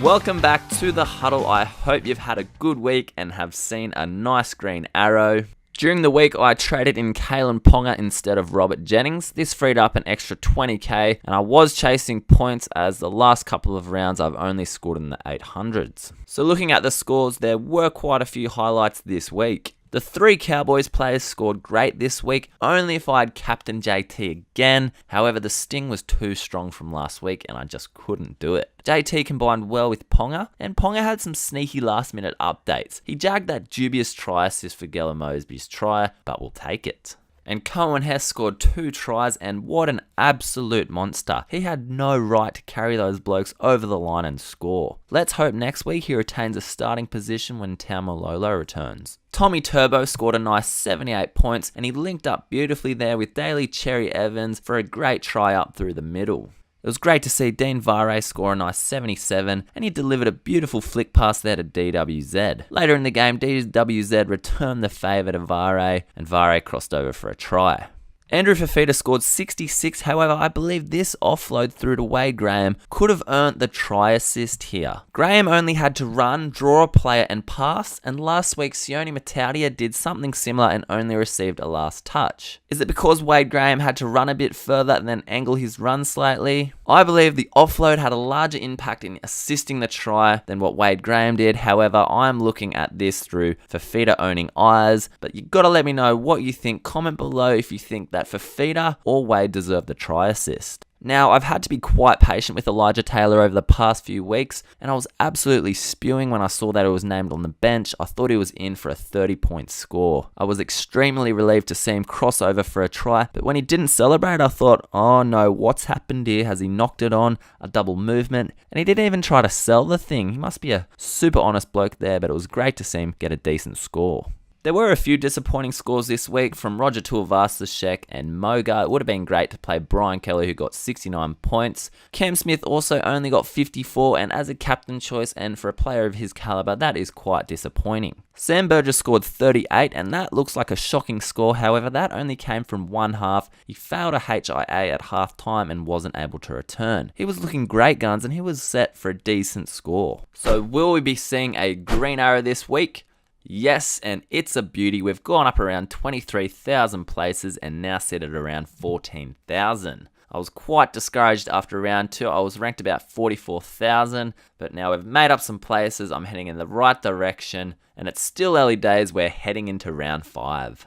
Welcome back to the Huddle. I hope you've had a good week and have seen a nice green arrow. During the week, I traded in Kalen Ponga instead of Robert Jennings. This freed up an extra 20k, and I was chasing points as the last couple of rounds I've only scored in the 800s. So looking at the scores, there were quite a few highlights this week. The 3 Cowboys players scored great this week, only if I had captain JT again. However, the sting was too strong from last week and I just couldn't do it. JT combined well with Ponga, and Ponga had some sneaky last minute updates. He jagged that dubious try assist for Gella Mosby's try, but we'll take it. And Cohen Hess scored 2 tries, and what an absolute monster. He had no right to carry those blokes over the line and score. Let's hope next week he retains a starting position when Taumalolo returns. Tommy Turbo scored a nice 78 points, and he linked up beautifully there with Daly Cherry Evans for a great try up through the middle. It was great to see Dean Vare score a nice 77, and he delivered a beautiful flick pass there to DWZ. Later in the game, DWZ returned the favour to Vare, and Vare crossed over for a try. Andrew Fafita scored 66, however, I believe this offload through to Wade Graham could have earned the try assist here. Graham only had to run, draw a player and pass, and last week Sione Matautia did something similar and only received a last touch. Is it because Wade Graham had to run a bit further and then angle his run slightly? I believe the offload had a larger impact in assisting the try than what Wade Graham did. However, I'm looking at this through Fafita owning eyes, but you gotta let me know what you think. Comment below if you think that Fafita or Wade deserved the try assist. Now, I've had to be quite patient with Elijah Taylor over the past few weeks, and I was absolutely spewing when I saw that he was named on the bench. I thought he was in for a 30-point score. I was extremely relieved to see him cross over for a try, but when he didn't celebrate, I thought, oh no, what's happened here? Has he knocked it on? A double movement? And he didn't even try to sell the thing. He must be a super honest bloke there, but it was great to see him get a decent score. There were a few disappointing scores this week from Roger Tuivasa-Sheck and Moga. It would have been great to play Brian Kelly, who got 69 points. Cam Smith also only got 54, and as a captain choice and for a player of his caliber, that is quite disappointing. Sam Burgess scored 38, and that looks like a shocking score. However, that only came from one half. He failed a HIA at half time and wasn't able to return. He was looking great guns, and he was set for a decent score. So will we be seeing a green arrow this week? Yes, and it's a beauty. We've gone up around 23,000 places and now sit at around 14,000. I was quite discouraged after round 2. I was ranked about 44,000, but now we've made up some places. I'm heading in the right direction, and it's still early days. We're heading into round 5.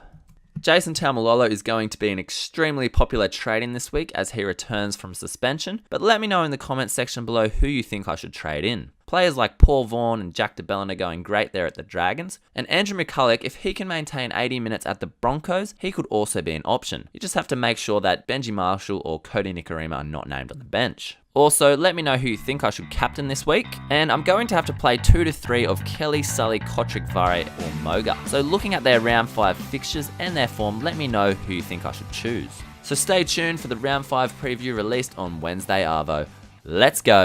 Jason Taumalolo is going to be an extremely popular trade-in this week as he returns from suspension, but let me know in the comments section below who you think I should trade in. Players like Paul Vaughan and Jack DeBellin are going great there at the Dragons, and Andrew McCulloch, if he can maintain 80 minutes at the Broncos, he could also be an option. You just have to make sure that Benji Marshall or Cody Nikorima are not named on the bench. Also, let me know who you think I should captain this week, and I'm going to have to play 2 to 3 of Kelly, Sully, Kotrick, Vare or Moga. So looking at their round 5 fixtures and their form, let me know who you think I should choose. So stay tuned for the round 5 preview released on Wednesday arvo. Let's go!